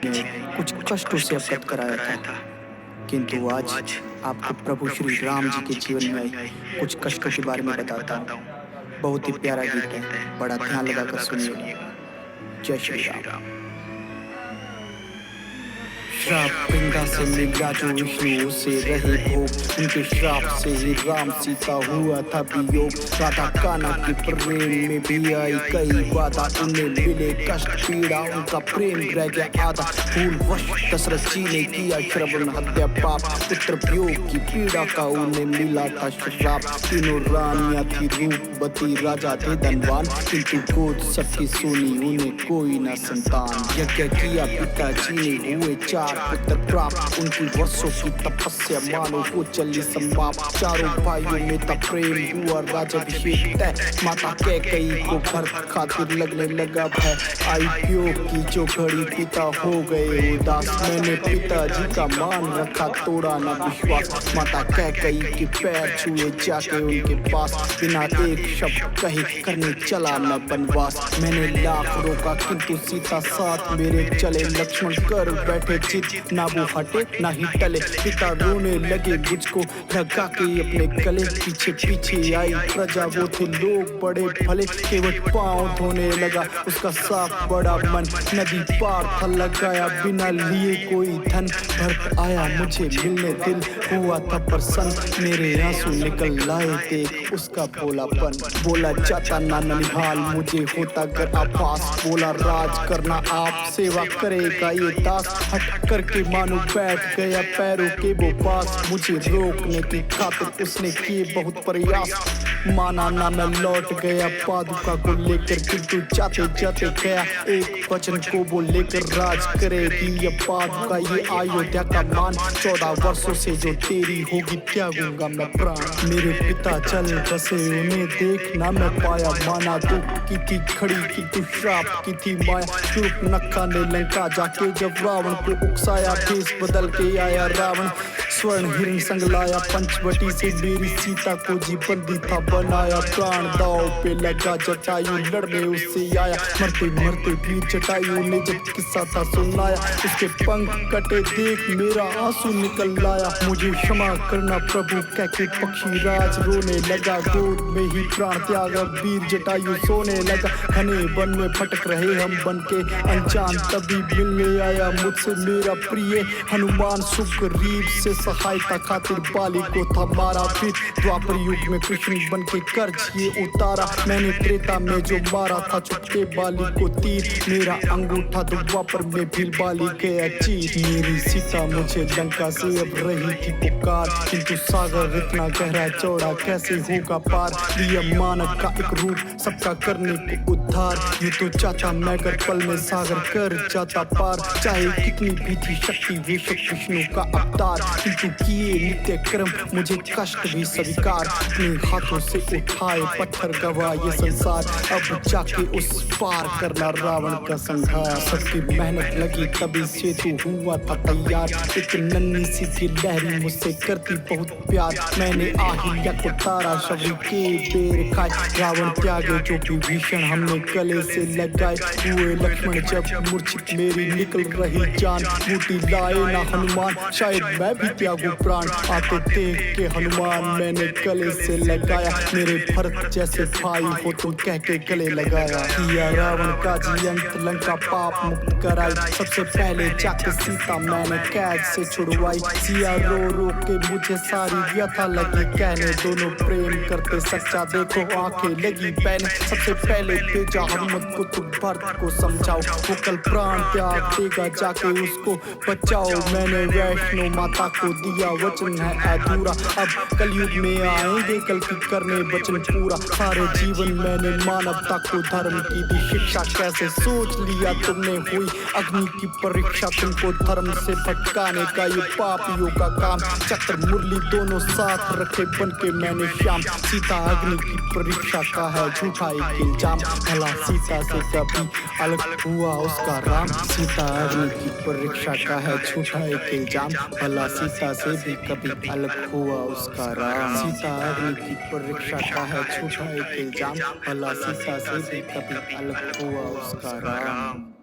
ने कुछ कष्टों से अवगत कराया था, किंतु आज आपको प्रभु श्री राम जी के जीवन में आई कुछ कष्टों के बारे में बताता हूँ। बहुत ही प्यारा गीत है, बड़ा ध्यान लगाकर सुनिएगा। जय श्री राम। श्राप वृंदा से मिला जो विष्णु से रहे भोग, उनके श्राप से ही राम सीता हुआ था वियोग। राधा कान्हा के प्रेम में भी आई कई बाधा, उन्हें मिले कष्ट पीड़ा, उनका प्रेम रह गया आधा। भूलवश दशरथ जी ने किया श्रवण हत्या पाप, पुत्र वियोग की पीड़ा का उन्हें मिला था श्राप। तीनों रानियां थी रूपवती, राजा थे धनवान, किंतु गोद सबकी सुनी उन्हें कोई न संतान। यज्ञ किया पिताजी ने हुए चार पुत्र प्राप्त, उनकी वर्षों की तपस्या मानो हो चली समाप्त। चारों भाइयों में तब प्रेम हुआ राज्याभिषेक तय, माता कैकेयी को भरत खातिर लगने लगा भय। आई वियोग की जो घड़ी पिता हो गए उदास, मैंने पिताजी का मान रखा तोड़ा न विश्वास। माता कैकेयी के पैर छुए जाके उनके पास, बिना एक शब्द कहे करने चला मैं वनवास। मैंने लाख रोका किंतु सीता साथ मेरे चले, लक्ष्मण कर बैठे चित ना वो हटे ना ही टले। पिता रोने लगे मुझको लगा के अपने गले, पीछे पीछे आई प्रजा वो थे लोग बड़े भले। केवल पाँव धोने लगा उसका साफ बड़ा मन, नदी पार था लगाया बिना लिए कोई धन। भरत आया मुझे मिलने दिल हुआ था प्रसन्न, मेरे आंसू निकल लाए थे उसका भोलापन। बोला जाता ना ननिहाल मुझे होता कर आभास, बोला राज करना आप सेवा करेगा ये दास। हट करके मानो बैठ गया पैरों के वो पास, मुझे रोकने की खातिर उसने किए बहुत प्रयास। माना ना मैं लौट गया पादुका को लेकर, किंतु जाते जाते गया एक वचन को वो लेकर। राज करेगी ये पादुका ये अयोध्या का मान, 14 वर्षों से जो तेरी होगी त्यागूंगा मैं प्राण। मेरे पिता चल बसे उन्हें देख ना मैं पाया, माना दुख की थी खड़ी किंतु श्राप की थी माया। शूर्पणखा ने लंका जाके जब रावण को उकसाया, भेष बदल के आया रावण स्वर्ण हिरण संग लाया। पंचवटी से मेरी सीता को जी बंदी था बनाया, प्राण दाव पे लगा जटायु लड़ने उससे आया। मरते मरते वीर जटायु ने जब किस्सा था सुनाया, उसके पंख कटे देख मेरा आंसू निकल लाया। मुझे क्षमा करना प्रभु कह के पक्षी राज रोने लगा, गोद में ही प्राण त्यागा वीर जटायु सोने लगा। घने वन में भटक रहे हम बन के अनजान, तभी मिलने आया मुझसे मेरा प्रिय हनुमान। सुग्रीव से सहायता खातिर बाली को था मारा, फिर द्वापर युग में कृष्ण बन के कर्ज ये उतारा। मैंने त्रेता में जो मारा था छुपके बाली को तीर, मेरा अंगूठा द्वापर में भी बाली गया चीर। मेरी सीता मुझे लंका से अब रही थी पुकार, किंतु सागर इतना गहरा चौड़ा कैसे होगा पार। लिया मानव का एक रूप सबका करने को उद्धार, ये तो चाचा मैं कर पल में सागर कर जाता पार। चाहे कितनी भी थी शक्ति बेशक विष्णु का अवतार, किंतु किए नित्य कर्म मुझे कष्ट भी स्वीकार। अपने हाथों से उठाए पत्थर गवा ये संसार, अब जाके उस पार करना रावण का संहार। सबकी मेहनत लगी तभी सेतु हुआ था तैयार, एक नन्ही सी थी लहरी मुझसे करती बहुत प्यार। मैंने आहिल्या को तारा शबरी के बेर खाए, रावण त्यागे जो विभीषण हमने गले से लगाए। हुए लक्ष्मण जब मूर्छित मेरी निकल रही जान, बूटी लाए ना हनुमान शायद मैं भी त्यागू प्राण। आते देख के हनुमान मैंने गले से लगाया, मेरे भरत जैसे भाई हो तुम कह के गले लगाया। किया रावण का जियंत लंका पाप मुक्त कराई, सबसे पहले जाके सीता मैंने कैद से छुड़वाई। सिया रो रो के मुझे सारी व्यथा लगी कहने, दोनों प्रेम करते सच्चा देखो आंखें लगी बहने। सबसे पहले भेजा हनुमत को तुम भरत को समझाओ, वो कल प्राण त्याग देगा जाके उसको बचाओ। मैंने वैष्णो माता को दिया वचन है अधूरा, अब कलयुग में आएंगे कल की करने वचन पूरा। सारे जीवन मैंने मानवता को धर्म की दी शिक्षा, कैसे सोच लिया तुमने हुई अग्नि की परीक्षा। तुमको धर्म से भटकाने का ये पापियों का काम, चक्र मुरली दोनों साथ रखे बन के मैंने श्याम। सीता अग्नि की परीक्षा का है झूठा एक इल्जाम, भला सीता से कभी अलग हुआ उसका राम। सीता अग्नि की परीक्षा का है झूठा एक इल्जाम, भला सीता से भी कभी अलग हुआ उसका राम। सीता अग्नि की परीक्षा का है झूठा एक इल्जाम, भला सीता से भी कभी अलग हुआ उसका राम।